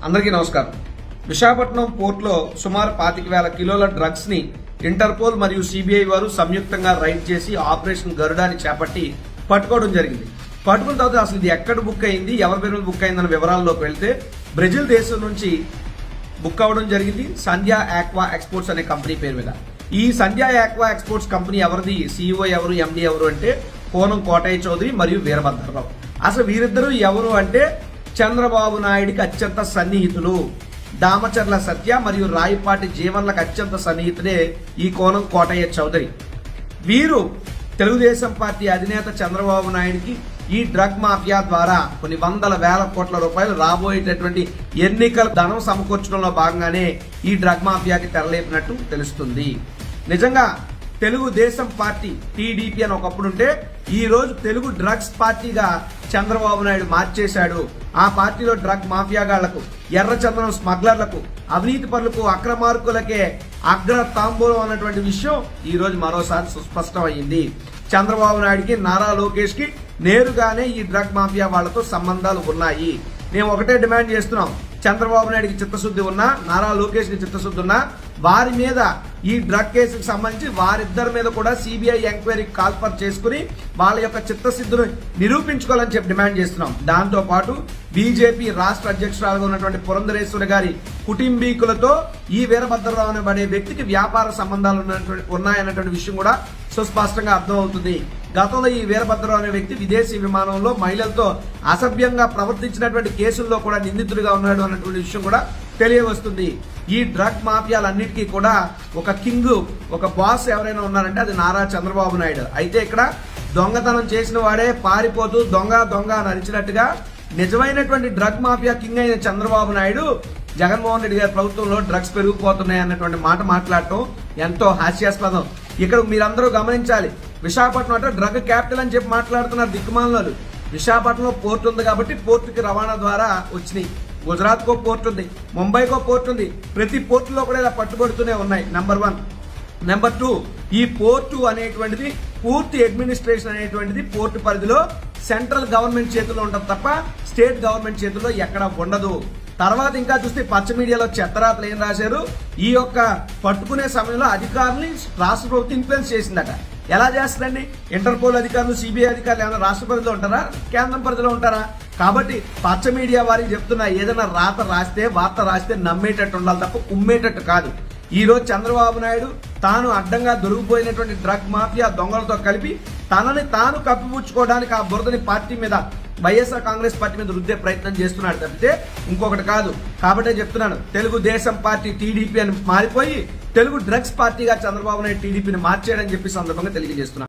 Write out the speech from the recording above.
అందరికీ నమస్కారం. విశాఖపట్నం పోర్టులో సుమారు 25,000 కిలోల డ్రగ్స్ ని ఇంటర్పోల్ మరియు సిబిఐ వారు సంయుక్తంగా రైడ్ చేసి ఆపరేషన్ గరుడాని చేపట్టి పట్టుకోవడం జరిగింది. పట్టుకున్న తర్వాత అసలు ఇది ఎక్కడ బుక్ అయింది, ఎవరి పేరు మీద బుక్ అయిందన్న వివరాల్లోకి వెళ్తే బ్రెజిల్ దేశం నుంచి బుక్ అవ్వడం జరిగింది. సంధ్యా ఆక్వా ఎక్స్పోర్ట్స్ అనే కంపెనీ పేరు మీద. ఈ సంధ్యా ఆక్వా ఎక్స్పోర్ట్స్ కంపెనీ ఎవరిది, సిఇఓ ఎవరు, ఎండి ఎవరు అంటే కోనం కోటయ్య చౌదరి మరియు వీరభద్రరావు. అసలు వీరిద్దరూ ఎవరు అంటే చంద్రబాబు నాయుడికి అత్యంత సన్నిహితులు. దామచర్ల సత్య మరియు రాయపాటి జీవన్లకు అత్యంత సన్నిహితుడే ఈ కోనం కోటయ్య చౌదరి. వీరు తెలుగుదేశం పార్టీ అధినేత చంద్రబాబు నాయుడికి ఈ డ్రగ్ మాఫియా ద్వారా కొన్ని వందల వేల కోట్ల రూపాయలు రాబోయేటటువంటి ఎన్నికల ధనం సమకూర్చడంలో భాగంగానే ఈ డ్రగ్ మాఫియాకి తెరలేపినట్టు తెలుస్తుంది. నిజంగా తెలుగుదేశం పార్టీ టీడీపీ అని ఒకప్పుడు ఉంటే ఈ రోజు తెలుగు డ్రగ్స్ పార్టీగా చంద్రబాబు నాయుడు మార్చేశాడు. ఆ పార్టీలో డ్రగ్ మాఫియాగాళ్లకు, ఎర్రచందనం స్మగ్లర్లకు, అవినీతి పరులకు, అక్రమార్కులకే అగ్ర తాంబూలం అన్నటువంటి విషయం ఈ రోజు మరోసారి సుస్పష్టమైంది. చంద్రబాబు నాయుడికి, నారా లోకేష్ కి నేరుగానే ఈ డ్రగ్ మాఫియా వాళ్లతో సంబంధాలు ఉన్నాయి. మేము ఒకటే డిమాండ్ చేస్తున్నాం, చంద్రబాబు నాయుడికి చిత్తశుద్ధి ఉన్నా, నారా లోకేష్ కి చిత్తశుద్ధి ఉన్నా వారి మీద ఈ డ్రగ్ కేసుకు సంబంధించి వారిద్దరి మీద కూడా సిబిఐ ఎంక్వైరీకి కాల్ఫర్ చేసుకుని వాళ్ళ యొక్క చిత్తశుద్ధిని నిరూపించుకోవాలని చెప్పి డిమాండ్ చేస్తున్నాం. దాంతో పాటు బీజేపీ రాష్ట్ర అధ్యక్షురాలుగా ఉన్నటువంటి పురంధరేశ్వరి గారి కుటుంబీకులతో ఈ వీరభద్రరావు అనే వ్యక్తికి వ్యాపార సంబంధాలు ఉన్నాయన్నటువంటి విషయం కూడా సుస్పష్టంగా అర్థమవుతుంది. గతంలో ఈ వీరభద్రరావు అనే వ్యక్తి విదేశీ విమానంలో మహిళలతో అసభ్యంగా ప్రవర్తించినటువంటి కేసుల్లో కూడా నిందితుడిగా ఉన్నాడు అన్నటువంటి విషయం కూడా తెలియవస్తుంది. ఈ డ్రగ్ మాఫియాలన్నిటికీ కూడా ఒక కింగ్, ఒక బాస్ ఎవరైనా ఉన్నారంటే అది నారా చంద్రబాబు నాయుడు. అయితే ఇక్కడ దొంగతనం చేసిన వాడే పారిపోతూ దొంగ దొంగ అని అరిచినట్టుగా నిజమైనటువంటి డ్రగ్ మాఫియా కింగ్ అయిన చంద్రబాబు నాయుడు జగన్మోహన్ రెడ్డి గారి ప్రభుత్వంలో డ్రగ్స్ పెరిగిపోతున్నాయి అన్నటువంటి మాట మాట్లాడటం ఎంతో హాస్యాస్పదం. ఇక్కడ మీరందరూ గమనించాలి, విశాఖపట్నం అంటే డ్రగ్ క్యాపిటల్ అని చెప్పి మాట్లాడుతున్నారు దిక్కుమాలలో. విశాఖపట్నంలో పోర్టు ఉంది కాబట్టి పోర్టుకి రవాణా ద్వారా వచ్చినాయి. గుజరాత్ కో పోర్టు ఉంది, ముంబైకో పోర్టు ఉంది. ప్రతి పోర్టులో కూడా ఇలా పట్టుబడుతూనే ఉన్నాయి. నెంబర్ 1. నెంబర్ 2, ఈ పోర్టు అనేటువంటిది పూర్తి అడ్మినిస్ట్రేషన్ అనేటువంటిది పోర్టు పరిధిలో సెంట్రల్ గవర్నమెంట్ చేతుల్లో ఉంటుంది తప్ప స్టేట్ గవర్నమెంట్ చేతుల్లో ఎక్కడ ఉండదు. తర్వాత ఇంకా చూస్తే పచ్చ మీడియాలో చెత్తరాతలు ఏం రాశారు, ఈ యొక్క పట్టుకునే సమయంలో అధికారుల్ని రాష్ట్ర ప్రభుత్వం ఇన్ఫ్లుయెన్స్ చేసిందట. ఎలా చేస్తుందండి? ఇంటర్పోల్ అధికారులు, సిబిఐ అధికారులు ఏమైనా రాష్ట్ర పరిధిలో ఉంటారా, కేంద్రం పరిధిలో ఉంటారా? కాబట్టి పచ్చ మీడియా వారికి చెప్తున్నా, ఏదైనా వార్త రాస్తే నమ్మేటట్టు ఉండాలి తప్ప ఉమ్మేటట్టు కాదు. ఈ రోజు చంద్రబాబు నాయుడు తాను అడ్డంగా దొరికిపోయినటువంటి డ్రగ్ మాఫియా దొంగలతో కలిపి తనని తాను కప్పిపుచ్చుకోవడానికి ఆ బురదని పార్టీ మీద, వైఎస్ఆర్ కాంగ్రెస్ పార్టీ మీద రుద్దే ప్రయత్నం చేస్తున్నాడు తప్పితే ఇంకొకటి కాదు. కాబట్టే చెప్తున్నాను, తెలుగుదేశం పార్టీ టీడీపీ అని మారిపోయి తెలుగు డ్రగ్స్ పార్టీగా చంద్రబాబు నాయుడు టీడీపీని మార్చేయడని చెప్పి సందర్భంగా తెలియజేస్తున్నాను.